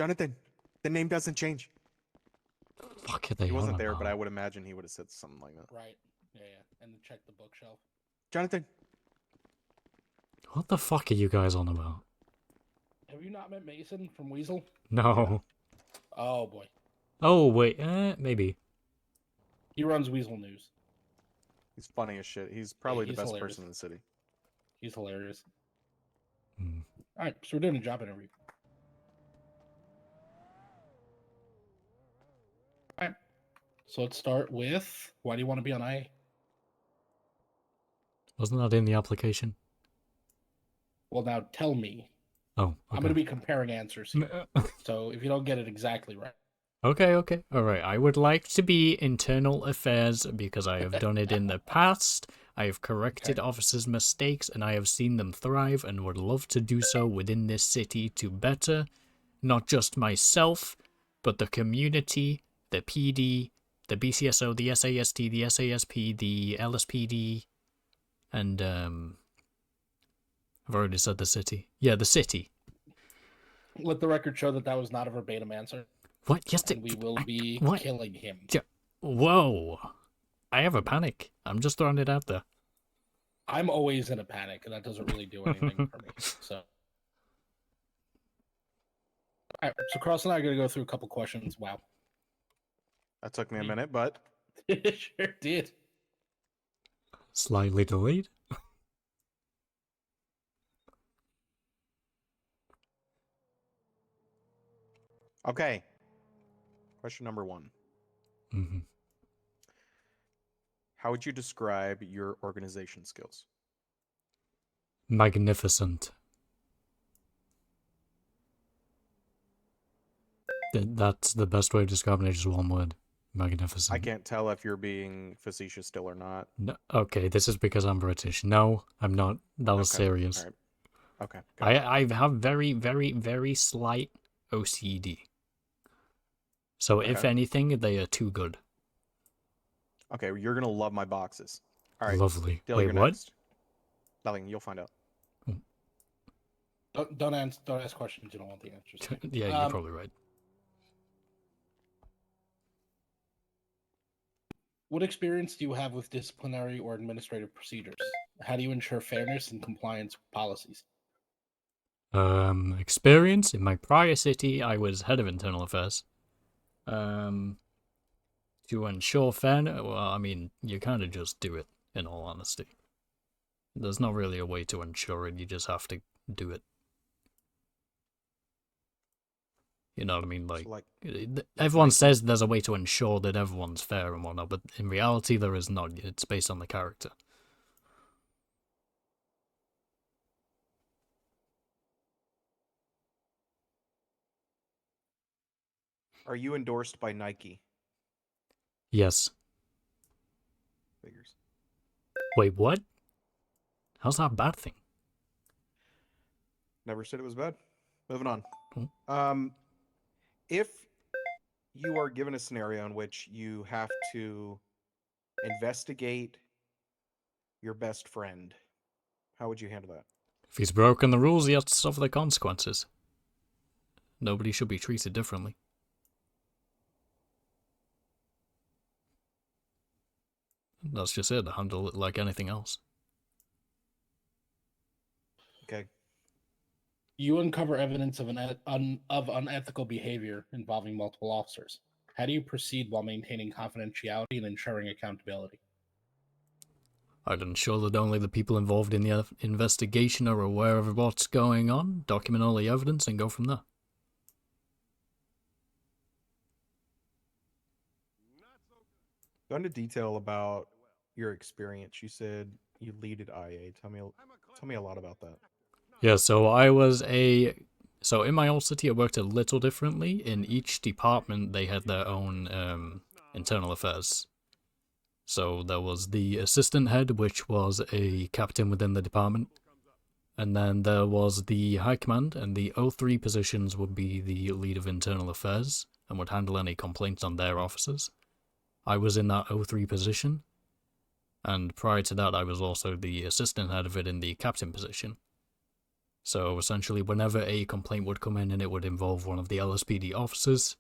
Jonathan, the name doesn't change. Fuck are they He wasn't on there, but I about? would imagine he would have said something like that. Right. Yeah, yeah. And check the bookshelf. Jonathan. What the fuck are you guys on about? Have you not met Mason from Weasel? No. Oh, boy. Oh, wait, maybe. He runs Weasel News. He's funny as shit. He's probably he's the best hilarious. person in the city. He's hilarious. Hmm. All right, so we're doing a job interview. All right. So let's start with, why do you want to be on IA? Wasn't that in the application? Well, now tell me. Oh, okay. I'm going to be comparing answers here. So if you don't get it exactly right. Okay, okay. Alright, I would like to be internal affairs because I have done it in the past. I have corrected officers' mistakes and I have seen them thrive and would love to do so within this city to better not just myself, but the community, the PD, the BCSO, the SAST, the SASP, the LSPD, and I've already said the city. Yeah, the city. Let the record show that that was not a verbatim answer. What? Yes, And we will be what? killing him. Whoa. I have a panic. I'm just throwing it out there. I'm always in a panic, and that doesn't really do anything for me. So, all right, so Cross and I are going to go through a couple questions. Wow. That took me a minute, but It sure did. Slightly delayed. okay. Question number 1. Mm-hmm. How would you describe your organization skills? Magnificent. That's the best way of describing it, just one word. Magnificent. I can't tell if you're being facetious still or not. No, okay, this is because I'm British. No, I'm not. That was serious. All right. Okay. I have very, very, very slight OCD. So if anything, they are too good. Okay, you're gonna love my boxes. All right. Lovely. Dale, Wait, you're what? next. Nothing. You'll find out. Don't ask questions you don't want the answers to. Yeah, you're probably right. What experience do you have with disciplinary or administrative procedures? How do you ensure fairness and compliance with policies? Experience in my prior city, I was head of internal affairs. To ensure fairness, well, I mean, you kind of just do it, in all honesty. There's not really a way to ensure it, you just have to do it. You know what I mean? Like everyone says there's a way to ensure that everyone's fair and whatnot, but in reality there is not. It's based on the character. Are you endorsed by Nike? Yes. Figures. Wait, what? How's that a bad thing? Never said it was bad. Moving on. Hmm? If you are given a scenario in which you have to investigate your best friend, how would you handle that? If he's broken the rules, he has to suffer the consequences. Nobody should be treated differently. That's just it. Handle it like anything else. Okay. You uncover evidence of unethical behavior involving multiple officers. How do you proceed while maintaining confidentiality and ensuring accountability? I'd ensure that only the people involved in the investigation are aware of what's going on, document all the evidence, and go from there. Go into detail about your experience. You said you lead at IA. Tell me a lot about that. Yeah, so so in my old city I worked a little differently. In each department they had their own internal affairs. So there was the assistant head, which was a captain within the department. And then there was the high command, and the O3 positions would be the lead of internal affairs and would handle any complaints on their officers. I was in that O3 position, and prior to that I was also the assistant head of it in the captain position. So essentially, whenever a complaint would come in and it would involve one of the LSPD officers,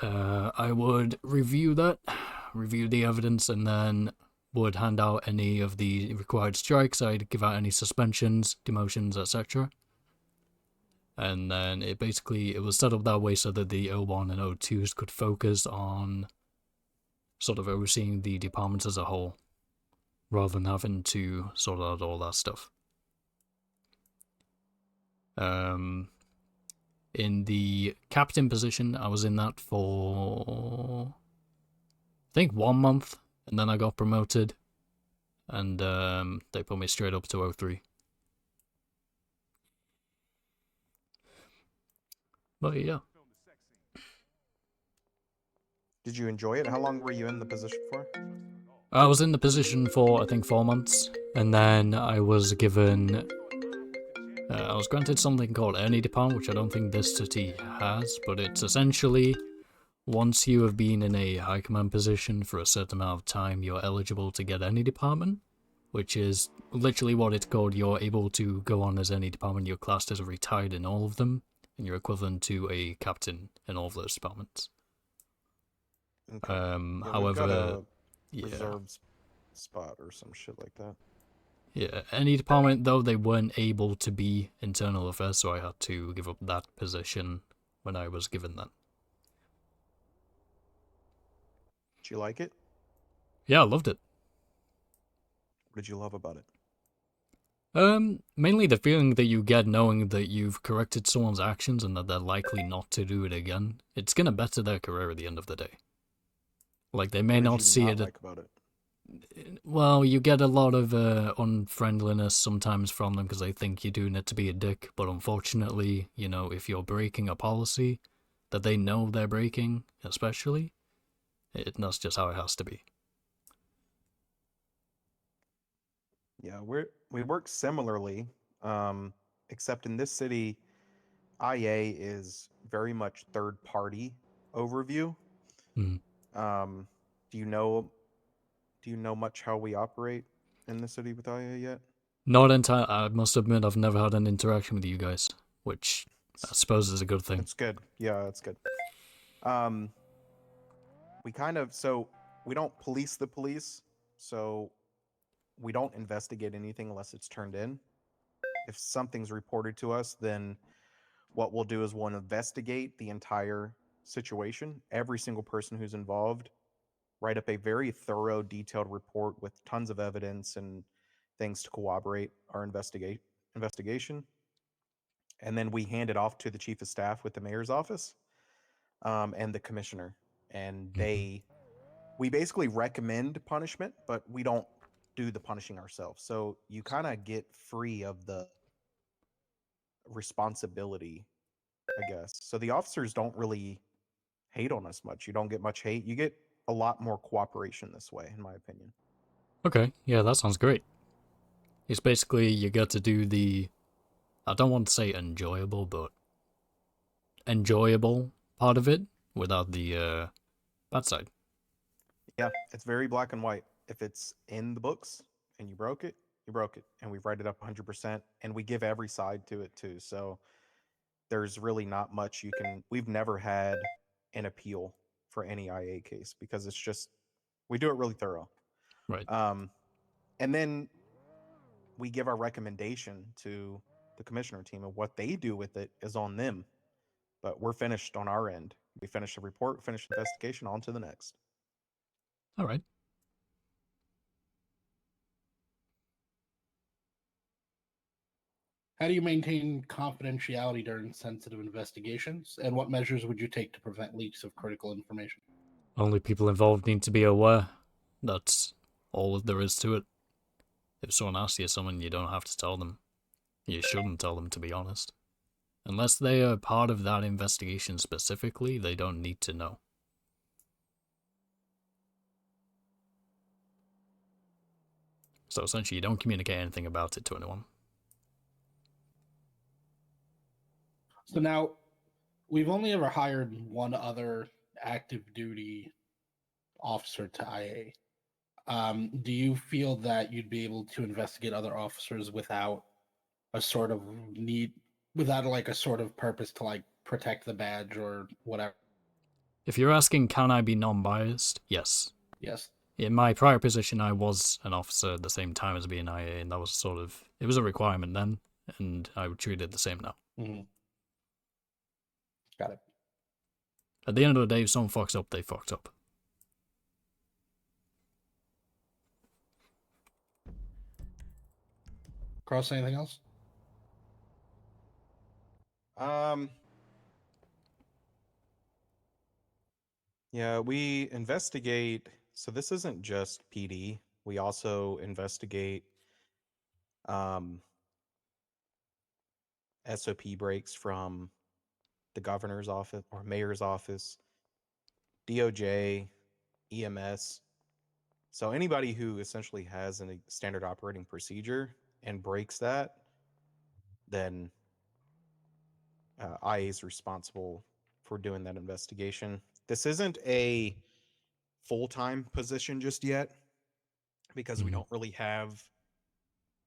I would review that, review the evidence, and then would hand out any of the required strikes. I'd give out any suspensions, demotions, etc. And then it was set up that way so that the O1 and O2s could focus on sort of overseeing the department as a whole, rather than having to sort out all that stuff. In the captain position, I was in that for, I think, 1 month, and then I got promoted, and they put me straight up to O3. But yeah. Did you enjoy it? How long were you in the position for? I was in the position for, I think, 4 months, and then I was given... I was granted something called any department, which I don't think this city has, but it's essentially, once you have been in a high command position for a certain amount of time, you're eligible to get any department, which is literally what it's called. You're able to go on as any department. You're classed as a retired in all of them, and you're equivalent to a captain in all of those departments. Okay. Yeah, we've However, got a yeah. reserves spot or some shit like that. Yeah, any department, though, they weren't able to be internal affairs, so I had to give up that position when I was given that. Did you like it? Yeah, I loved it. What did you love about it? Mainly the feeling that you get knowing that you've corrected someone's actions and that they're likely not to do it again. It's gonna better their career at the end of the day. Like, they may What not did you see not it... like about it? Well, you get a lot of unfriendliness sometimes from them because they think you're doing it to be a dick, but unfortunately, you know, if you're breaking a policy that they know they're breaking, especially, that's just how it has to be. Yeah, we work similarly, except in this city, IA is very much third party overview. Mm. Do you know much how we operate in the city with IA yet? Not entirely. I must admit, I've never had an interaction with you guys, which I suppose is a good thing. That's good. Yeah, that's good. Um, we kind of so we don't police the police, so we don't investigate anything unless it's turned in. If something's reported to us, then what we'll do is we'll investigate the entire situation, every single person who's involved, write up a very thorough, detailed report with tons of evidence and things to corroborate our investigation. And then we hand it off to the chief of staff with the mayor's office, and the commissioner. And we basically recommend punishment, but we don't do the punishing ourselves. So you kind of get free of the responsibility, I guess. So the officers don't really hate on us much. You don't get much hate. You get a lot more cooperation this way, in my opinion. Okay, yeah, that sounds great. It's basically you get to do the, I don't want to say enjoyable, but enjoyable part of it without the bad side. Yeah, it's very black and white. If it's in the books and you broke it, you broke it. And we write it up 100%. And we give every side to it, too. So there's really not much you can. We've never had an appeal for any IA case because it's just, we do it really thorough. Right. And then we give our recommendation to the commissioner team, and what they do with it is on them. But we're finished on our end. We finish the report, finish the investigation, on to the next. All right. How do you maintain confidentiality during sensitive investigations? And what measures would you take to prevent leaks of critical information? Only people involved need to be aware. That's all there is to it. If someone asks you something, you don't have to tell them. You shouldn't tell them, to be honest. Unless they are part of that investigation specifically, they don't need to know. So essentially, you don't communicate anything about it to anyone. So now, we've only ever hired one other active duty officer to IA. Do you feel that you'd be able to investigate other officers without a sort of need, without like a sort of purpose to like protect the badge or whatever. If you're asking, can I be non-biased? Yes. Yes. In my prior position, I was an officer at the same time as being IA, and that was sort of, it was a requirement then, and I would treat it the same now. Mm-hmm. Got it. At the end of the day, if someone fucks up, they fucked up. Cross, anything else? Yeah, we investigate. So this isn't just PD. We also investigate SOP breaks from the governor's office or mayor's office, DOJ, EMS. So anybody who essentially has a standard operating procedure and breaks that, then IA is responsible for doing that investigation. This isn't a full-time position just yet because we don't really have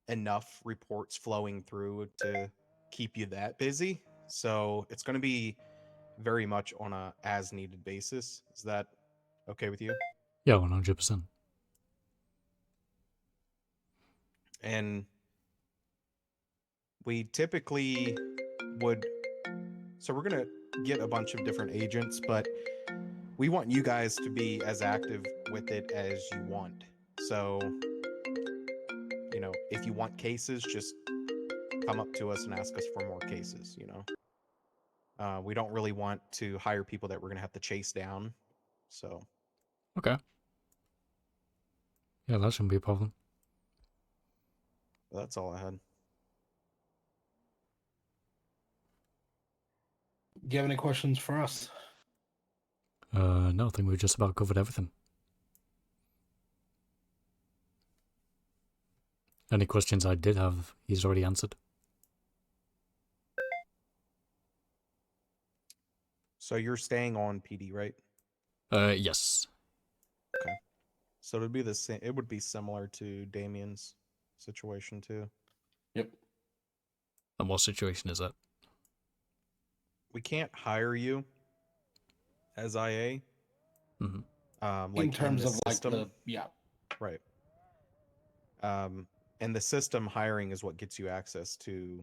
enough reports flowing through to keep you that busy. So it's going to be very much on a as needed basis. Is that okay with you? Yeah, 100%. And we typically would, so we're going to get a bunch of different agents, but we want you guys to be as active with it as you want. So, you know, if you want cases, just come up to us and ask us for more cases, you know. We don't really want to hire people that we're going to have to chase down. So, Okay. Yeah, that shouldn't be a problem. that's all I had. Do you have any questions for us? No, I think we've just about covered everything. Any questions I did have, he's already answered. So you're staying on PD, right? Yes. Okay. So it would be the same. It would be similar to Damien's situation too. Yep. And what situation is that? We can't hire you as IA. Mm-hmm. Like in terms the of system, like the right? And the system hiring is what gets you access to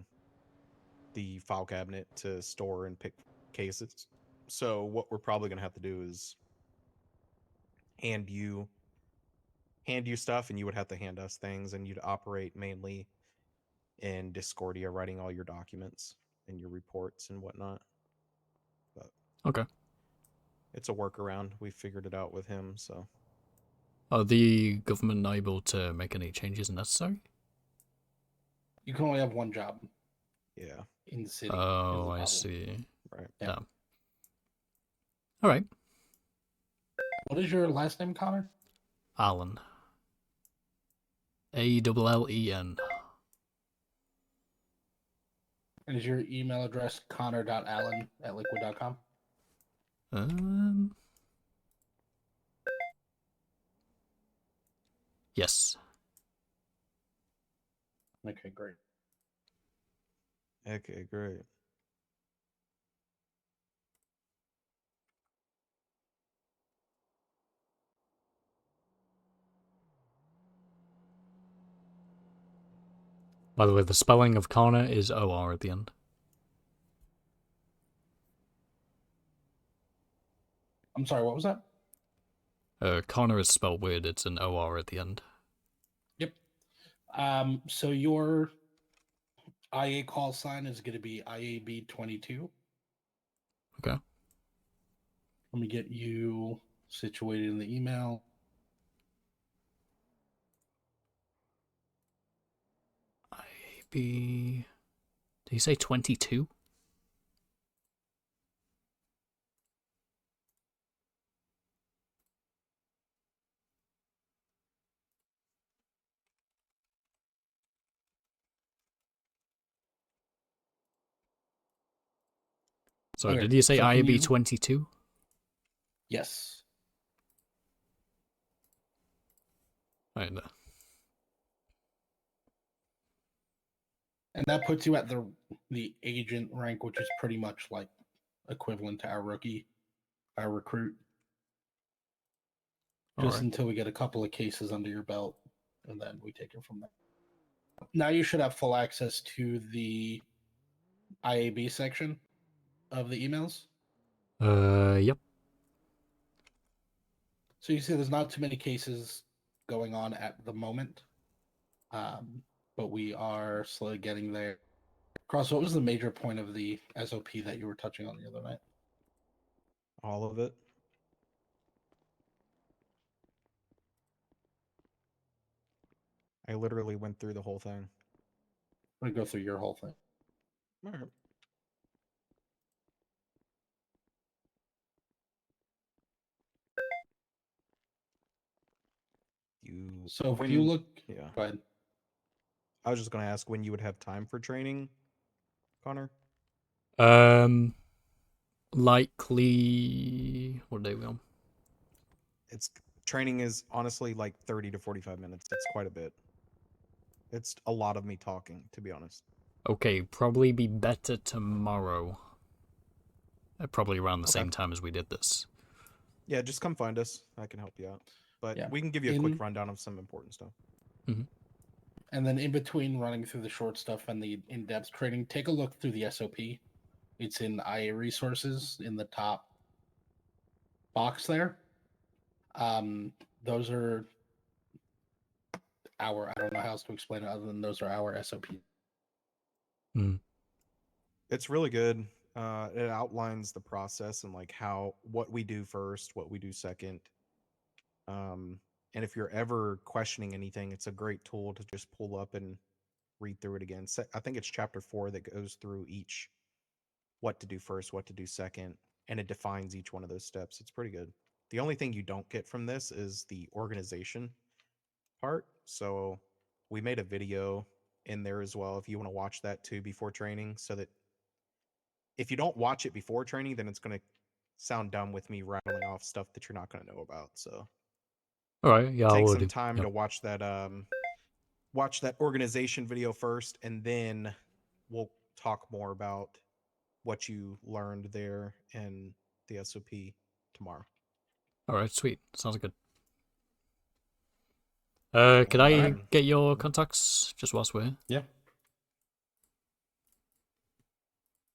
the file cabinet to store and pick cases. So what we're probably going to have to do is hand you stuff, and you would have to hand us things, and you'd operate mainly in Discordia, writing all your documents and your reports and whatnot. But Okay. it's a workaround. We figured it out with him, so. Are the government able to make any changes necessary? you can only have one job Yeah. in the city. Oh, I see. Right. Yeah. Damn. All right. What is your last name, Connor? Allen. Allen. And is your email address connor.allen@liquid.com? Yes. Okay, great. Okay, great. By the way, the spelling of Connor is OR at the end. I'm sorry, what was that? Connor is spelled weird. It's an OR at the end. Yep. So your IA call sign is going to be IAB22. Okay. Let me get you situated in the email. IAB. Did you say 22? So Okay, did you say so can IAB you- 22? Yes. Right. And that puts you at the agent rank, which is pretty much like equivalent to our rookie, our recruit. Just Alright. until we get a couple of cases under your belt, and then we take it from there. Now you should have full access to the IAB section of the emails. Yep. So you see there's not too many cases going on at the moment. But we are slowly getting there. Cross, what was the major point of the SOP that you were touching on the other night? All of it. I literally went through the whole thing. I'm gonna go through your whole thing. All right. So if when, you look, yeah, go ahead. I was just gonna ask when you would have time for training, Connor. Likely. What day are we on? It's training is honestly like 30 to 45 minutes. It's quite a bit. It's a lot of me talking, to be honest. Okay, probably be better tomorrow. Probably around the Okay. same time as we did this. Yeah, just come find us. I can help you out. But Yeah. we can give you a quick rundown of some important stuff. And then in between running through the short stuff and the in-depth training, take a look through the SOP. It's in IA resources in the top box there. Those are our, I don't know how else to explain it other than those are our SOP. It's really good. It outlines the process and like what we do first, what we do second. And if you're ever questioning anything, it's a great tool to just pull up and read through it again. I think it's chapter 4 that goes through each what to do first, what to do second, and it defines each one of those steps. It's pretty good. The only thing you don't get from this is the organization part. So we made a video in there as well if you want to watch that too before training, so that if you don't watch it before training, then it's going to sound dumb with me rattling off stuff that you're not going to know about. So Alright, yeah, I take will some do. time Yep. to watch that organization video first, and then we'll talk more about what you learned there and the SOP tomorrow. Alright, sweet. Sounds good. Could I Alright. get your contacts just whilst we're here? Yeah.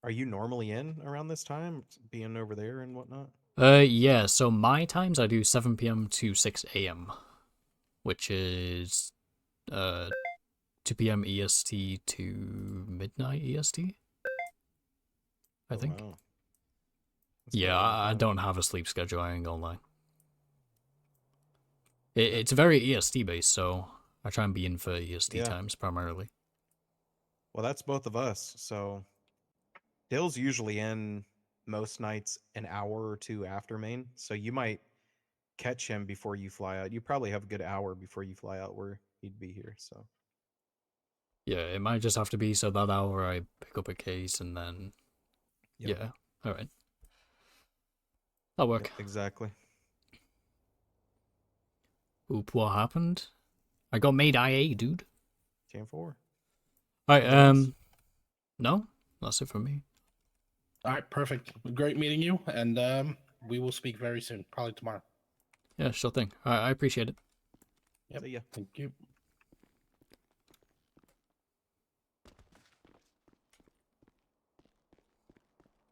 Are you normally in around this time, being over there and whatnot? Yeah, so my times I do 7 p.m. to 6 a.m., which is 2 p.m. EST to midnight EST, I think. Wow. Yeah, I don't have a sleep schedule, I ain't gonna lie. It's very EST based, so I try and be in for EST times primarily. Well, that's both of us. So Dill's usually in most nights an hour or two after main. So you might catch him before you fly out. You probably have a good hour before you fly out where he'd be here. So Yeah, it might just have to be so that hour I pick up a case and then... Yep. Yeah, alright. That'll work. Yep, exactly. Oop, what happened? I got made IA, dude. Team 4. Alright, no, that's it from me. All right, perfect. Great meeting you, and we will speak very soon, probably tomorrow. Yeah, sure thing. Alright, I appreciate it. Yep. See ya. Thank you.